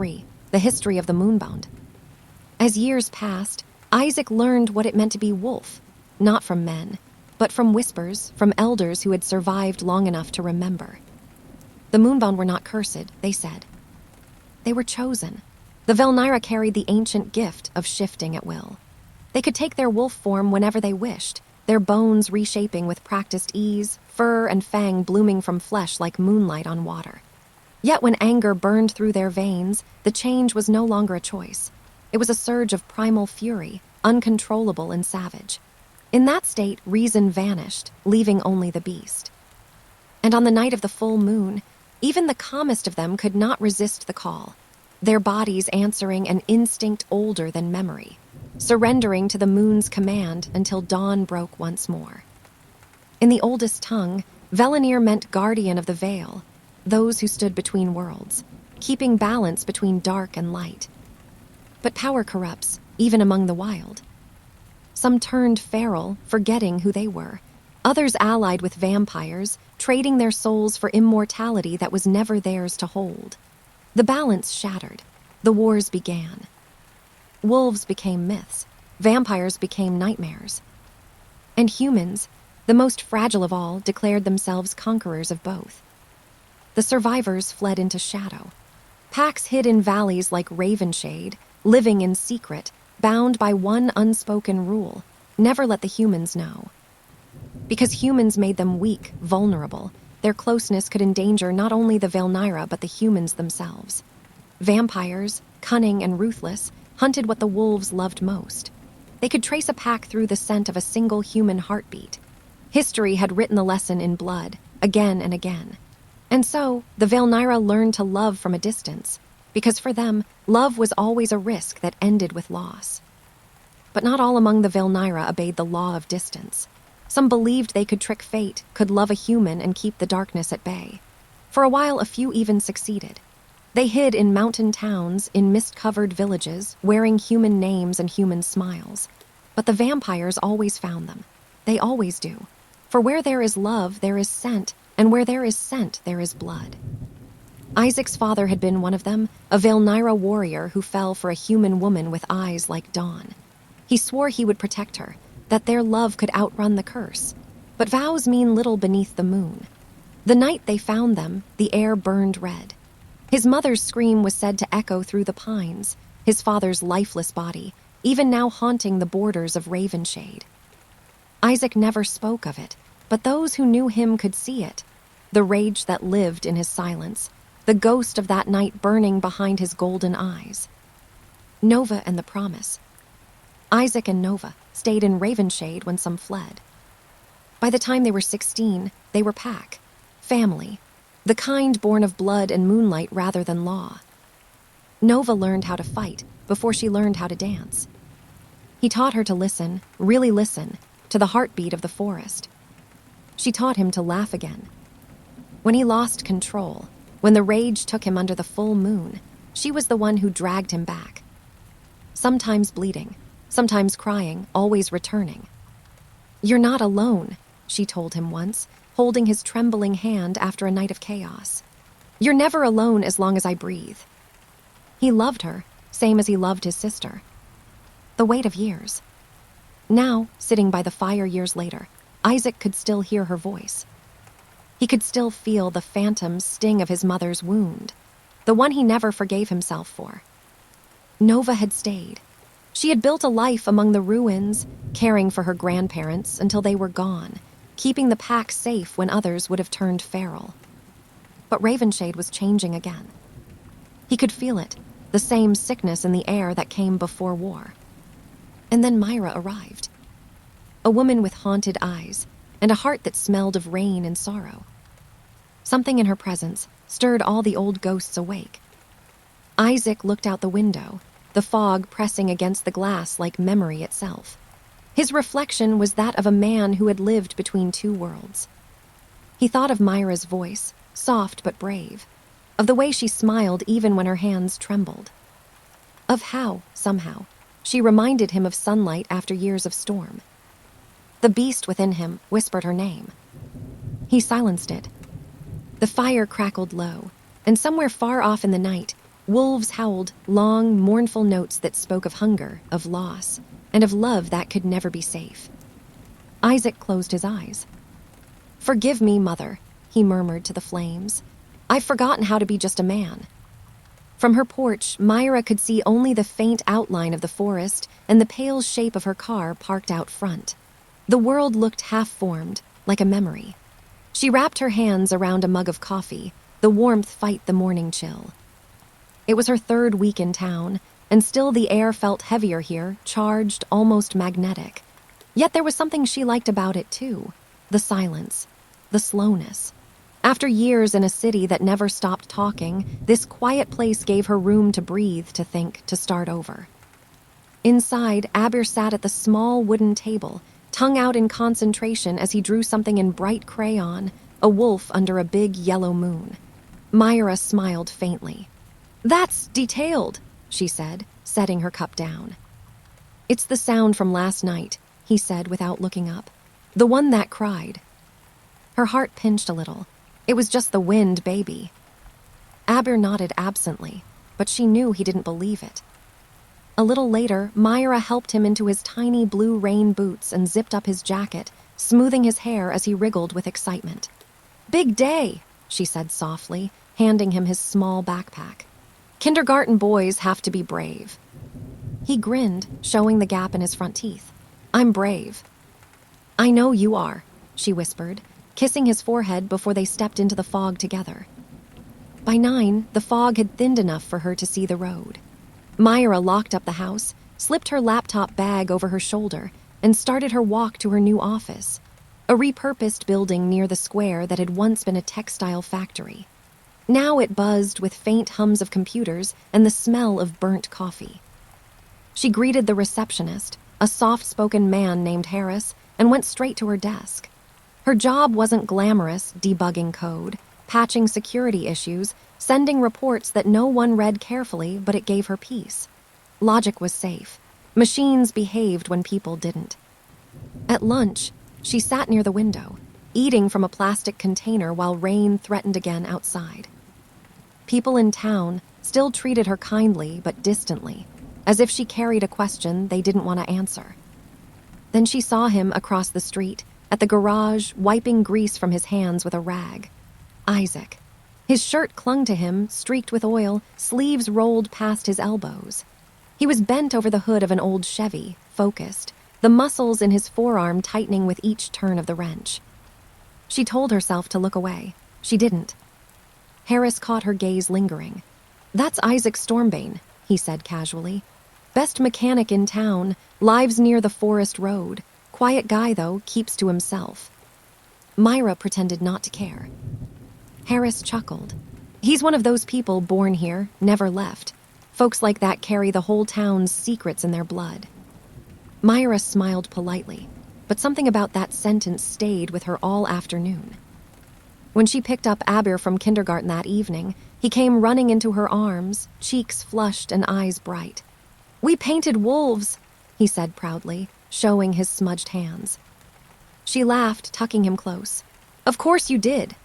3, The History of the Moonbound. As years passed, Izek learned what it meant to be wolf, not from men, but from whispers from elders who had survived long enough to remember. The Moonbound were not cursed, they said. They were chosen. The Velnira carried the ancient gift of shifting at will. They could take their wolf form whenever they wished, their bones reshaping with practiced ease, fur and fang blooming from flesh like moonlight on water. Yet when anger burned through their veins, the change was no longer a choice. It was a surge of primal fury, uncontrollable and savage. In that state, reason vanished, leaving only the beast. And on the night of the full moon, even the calmest of them could not resist the call, their bodies answering an instinct older than memory, surrendering to the moon's command until dawn broke once more. In the oldest tongue, Velenir meant guardian of the veil, those who stood between worlds, keeping balance between dark and light. But power corrupts, even among the wild. Some turned feral, forgetting who they were. Others allied with vampires, trading their souls for immortality that was never theirs to hold. The balance shattered. The wars began. Wolves became myths. Vampires became nightmares. And humans, the most fragile of all, declared themselves conquerors of both. The survivors fled into shadow. Packs hid in valleys like Ravenshade, living in secret, bound by one unspoken rule: never let the humans know. Because humans made them weak, vulnerable, their closeness could endanger not only the Velnira but the humans themselves. Vampires, cunning and ruthless, hunted what the wolves loved most. They could trace a pack through the scent of a single human heartbeat. History had written the lesson in blood, again and again. And so, the Velnira learned to love from a distance, because for them, love was always a risk that ended with loss. But not all among the Velnira obeyed the law of distance. Some believed they could trick fate, could love a human and keep the darkness at bay. For a while, a few even succeeded. They hid in mountain towns, in mist-covered villages, wearing human names and human smiles. But the vampires always found them. They always do. For where there is love, there is scent, and where there is scent, there is blood. Izek's father had been one of them, a Velnira warrior who fell for a human woman with eyes like dawn. He swore he would protect her, that their love could outrun the curse. But vows mean little beneath the moon. The night they found them, the air burned red. His mother's scream was said to echo through the pines, his father's lifeless body, even now haunting the borders of Ravenshade. Izek never spoke of it, but those who knew him could see it, the rage that lived in his silence, the ghost of that night burning behind his golden eyes. Nova and the Promise. Izek and Nova stayed in Ravenshade when some fled. By the time they were 16, they were pack, family, the kind born of blood and moonlight rather than law. Nova learned how to fight before she learned how to dance. He taught her to listen, really listen, to the heartbeat of the forest. She taught him to laugh again. When he lost control, when the rage took him under the full moon, she was the one who dragged him back. Sometimes bleeding, sometimes crying, always returning. "You're not alone," she told him once, holding his trembling hand after a night of chaos. "You're never alone as long as I breathe." He loved her, same as he loved his sister. The weight of years. Now, sitting by the fire years later, Izek could still hear her voice. He could still feel the phantom sting of his mother's wound, the one he never forgave himself for. Nova had stayed. She had built a life among the ruins, caring for her grandparents until they were gone, keeping the pack safe when others would have turned feral. But Ravenshade was changing again. He could feel it, the same sickness in the air that came before war. And then Mira arrived. A woman with haunted eyes, and a heart that smelled of rain and sorrow. Something in her presence stirred all the old ghosts awake. Izek looked out the window, the fog pressing against the glass like memory itself. His reflection was that of a man who had lived between two worlds. He thought of Mira's voice, soft but brave, of the way she smiled even when her hands trembled, of how, somehow, she reminded him of sunlight after years of storm. The beast within him whispered her name. He silenced it. The fire crackled low, and somewhere far off in the night, Wolves howled, long, mournful notes that spoke of hunger, of loss, and of love that could never be safe. Izek closed his eyes. "Forgive me, Mother," he murmured to the flames. "I've forgotten how to be just a man." From her porch, Mira could see only the faint outline of the forest and the pale shape of her car parked out front. The world looked half-formed, like a memory. She wrapped her hands around a mug of coffee, the warmth fight the morning chill. It was her third week in town, and still the air felt heavier here, charged, almost magnetic. Yet there was something she liked about it too. The silence, the slowness. After years in a city that never stopped talking, this quiet place gave her room to breathe, to think, to start over. Inside, Abir sat at the small wooden table, tongue out in concentration as he drew something in bright crayon, a wolf under a big yellow moon. Mira smiled faintly. "That's detailed," she said, setting her cup down. "It's the sound from last night," he said without looking up. "The one that cried." Her heart pinched a little. It was just the wind, baby. Abir nodded absently, but she knew he didn't believe it. A little later, Mira helped him into his tiny blue rain boots and zipped up his jacket, smoothing his hair as he wriggled with excitement. "Big day," she said softly, handing him his small backpack. "Kindergarten boys have to be brave." He grinned, showing the gap in his front teeth. "I'm brave." "I know you are," she whispered, kissing his forehead before they stepped into the fog together. By 9, the fog had thinned enough for her to see the road. Mira locked up the house, slipped her laptop bag over her shoulder, and started her walk to her new office, a repurposed building near the square that had once been a textile factory. Now it buzzed with faint hums of computers and the smell of burnt coffee. She greeted the receptionist, a soft-spoken man named Harris, and went straight to her desk. Her job wasn't glamorous, debugging code, patching security issues, sending reports that no one read carefully, but it gave her peace. Logic was safe. Machines behaved when people didn't. At lunch, she sat near the window, eating from a plastic container while rain threatened again outside. People in town still treated her kindly but distantly, as if she carried a question they didn't want to answer. Then she saw him across the street, at the garage, wiping grease from his hands with a rag. Izek. His shirt clung to him, streaked with oil, sleeves rolled past his elbows. He was bent over the hood of an old Chevy, focused, the muscles in his forearm tightening with each turn of the wrench. She told herself to look away. She didn't. Harris caught her gaze lingering. "That's Izek Stormbane," he said casually. "Best mechanic in town, lives near the forest road. Quiet guy, though, keeps to himself." Mira pretended not to care. Harris chuckled. "He's one of those people born here, never left. Folks like that carry the whole town's secrets in their blood." Mira smiled politely, but something about that sentence stayed with her all afternoon. When she picked up Abir from kindergarten that evening, he came running into her arms, cheeks flushed and eyes bright. "We painted wolves," he said proudly, showing his smudged hands. She laughed, tucking him close. "Of course you did."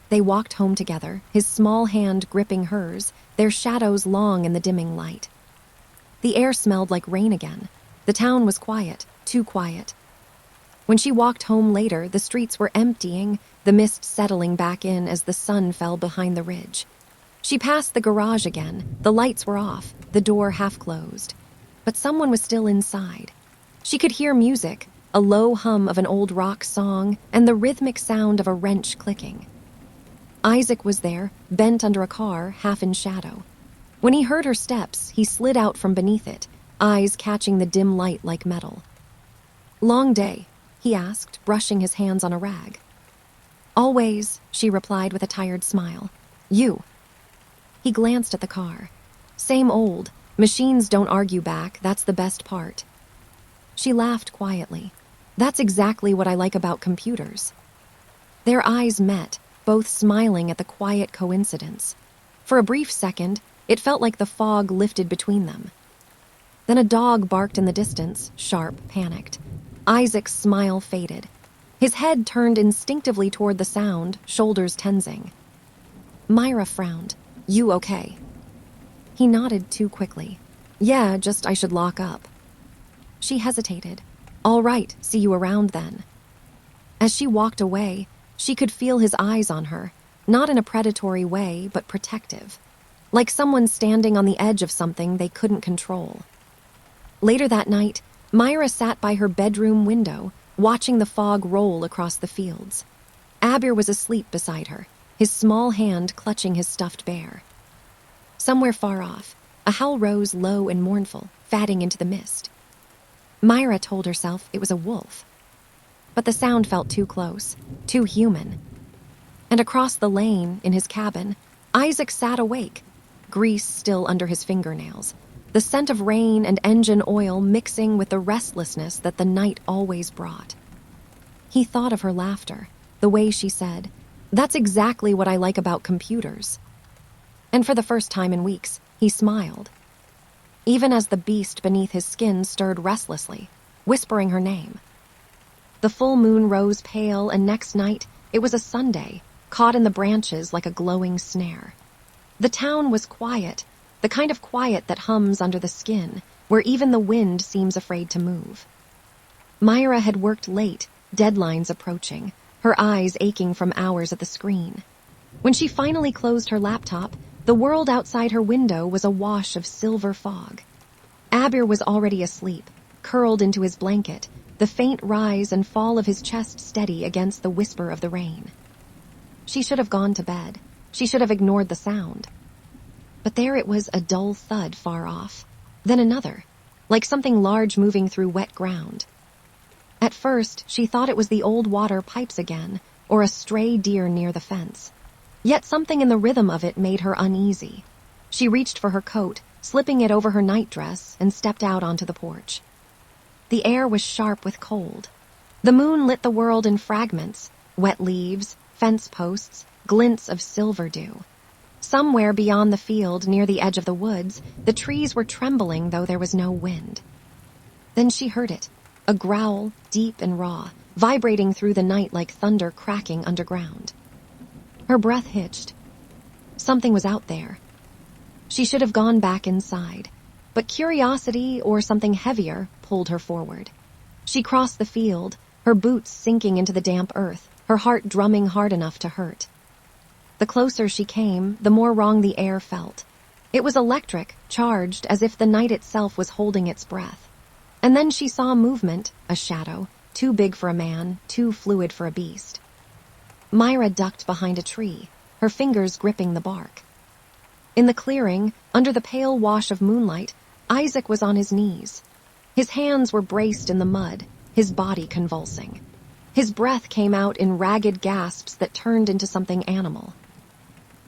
They walked home together, his small hand gripping hers, their shadows long in the dimming light. The air smelled like rain again. The town was quiet, too quiet. When she walked home later, the streets were emptying, the mist settling back in as the sun fell behind the ridge. She passed the garage again. The lights were off, the door half closed. But someone was still inside. She could hear music, a low hum of an old rock song, and the rhythmic sound of a wrench clicking. Izek was there, bent under a car, half in shadow. When he heard her steps, he slid out from beneath it, eyes catching the dim light like metal. "Long day?" he asked, brushing his hands on a rag. "Always," she replied with a tired smile. "You?" He glanced at the car. "Same old. Machines don't argue back, that's the best part." She laughed quietly. "That's exactly what I like about computers." Their eyes met, both smiling at the quiet coincidence. For a brief second, it felt like the fog lifted between them. Then a dog barked in the distance, sharp, panicked. Izek's smile faded. His head turned instinctively toward the sound, shoulders tensing. Mira frowned. "You okay?" He nodded too quickly. Yeah, just I should lock up. She hesitated. All right, see you around then. As she walked away, she could feel his eyes on her, not in a predatory way, but protective. Like someone standing on the edge of something they couldn't control. Later that night, Mira sat by her bedroom window, watching the fog roll across the fields. Abir was asleep beside her, his small hand clutching his stuffed bear. Somewhere far off, a howl rose low and mournful, fading into the mist. Mira told herself it was a wolf. But the sound felt too close, too human. And across the lane, in his cabin, Izek sat awake, grease still under his fingernails, the scent of rain and engine oil mixing with the restlessness that the night always brought. He thought of her laughter, the way she said, "That's exactly what I like about computers." And for the first time in weeks, he smiled. Even as the beast beneath his skin stirred restlessly, whispering her name. The full moon rose pale, and next night, it was a Sunday, caught in the branches like a glowing snare. The town was quiet, the kind of quiet that hums under the skin, where even the wind seems afraid to move. Mira had worked late, deadlines approaching, her eyes aching from hours at the screen. When she finally closed her laptop, the world outside her window was a wash of silver fog. Abir was already asleep, curled into his blanket, the faint rise and fall of his chest steady against the whisper of the rain. She should have gone to bed. She should have ignored the sound. But there it was, a dull thud far off. Then another, like something large moving through wet ground. At first, she thought it was the old water pipes again, or a stray deer near the fence. Yet something in the rhythm of it made her uneasy. She reached for her coat, slipping it over her nightdress, and stepped out onto the porch. The air was sharp with cold. The moon lit the world in fragments, wet leaves, fence posts, glints of silver dew. Somewhere beyond the field, near the edge of the woods, the trees were trembling though there was no wind. Then she heard it, a growl, deep and raw, vibrating through the night like thunder cracking underground. Her breath hitched. Something was out there. She should have gone back inside, but curiosity or something heavier pulled her forward. She crossed the field, her boots sinking into the damp earth, her heart drumming hard enough to hurt. The closer she came, the more wrong the air felt. It was electric, charged, as if the night itself was holding its breath. And then she saw movement, a shadow, too big for a man, too fluid for a beast. Mira ducked behind a tree, her fingers gripping the bark. In the clearing, under the pale wash of moonlight, Izek was on his knees. His hands were braced in the mud, his body convulsing. His breath came out in ragged gasps that turned into something animal.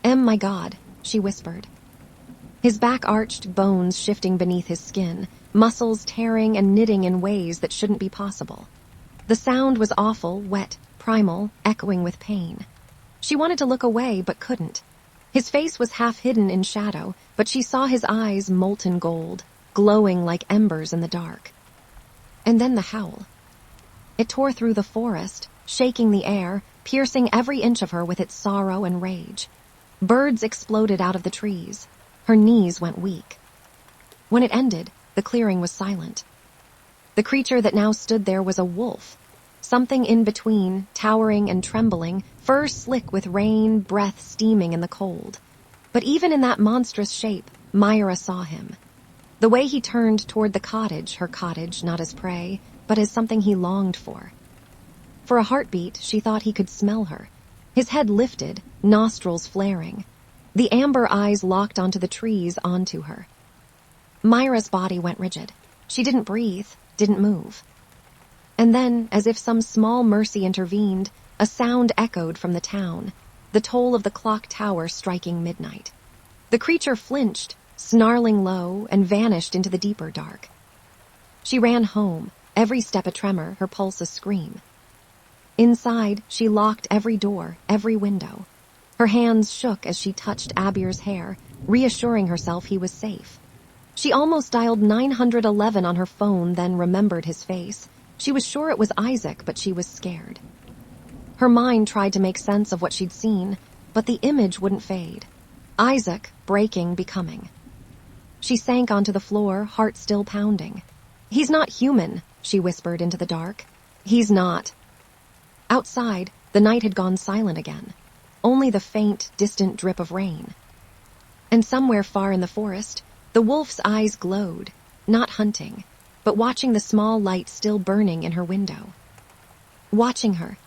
My God," she whispered. His back arched, bones shifting beneath his skin, muscles tearing and knitting in ways that shouldn't be possible. The sound was awful, wet, primal, echoing with pain. She wanted to look away, but couldn't. His face was half hidden in shadow, but she saw his eyes molten gold, glowing like embers in the dark. And then the howl. It tore through the forest, shaking the air, piercing every inch of her with its sorrow and rage. Birds exploded out of the trees. Her knees went weak. When it ended, the clearing was silent. The creature that now stood there was a wolf. Something in between, towering and trembling, fur slick with rain, breath steaming in the cold. But even in that monstrous shape, Mira saw him. The way he turned toward the cottage, her cottage, not as prey, but as something he longed for. For a heartbeat, she thought he could smell her. His head lifted, nostrils flaring. The amber eyes locked onto the trees, onto her. Mira's body went rigid. She didn't breathe, didn't move. And then, as if some small mercy intervened, a sound echoed from the town, the toll of the clock tower striking midnight. The creature flinched, snarling low, and vanished into the deeper dark. She ran home, every step a tremor, her pulse a scream. Inside, she locked every door, every window. Her hands shook as she touched Abir's hair, reassuring herself he was safe. She almost dialed 911 on her phone, then remembered his face. She was sure it was Izek, but she was scared. Her mind tried to make sense of what she'd seen, but the image wouldn't fade. Izek, breaking, becoming. She sank onto the floor, heart still pounding. "He's not human," she whispered into the dark. "He's not." Outside, the night had gone silent again. Only the faint, distant drip of rain. And somewhere far in the forest, the wolf's eyes glowed, not hunting, but watching the small light still burning in her window. Watching her,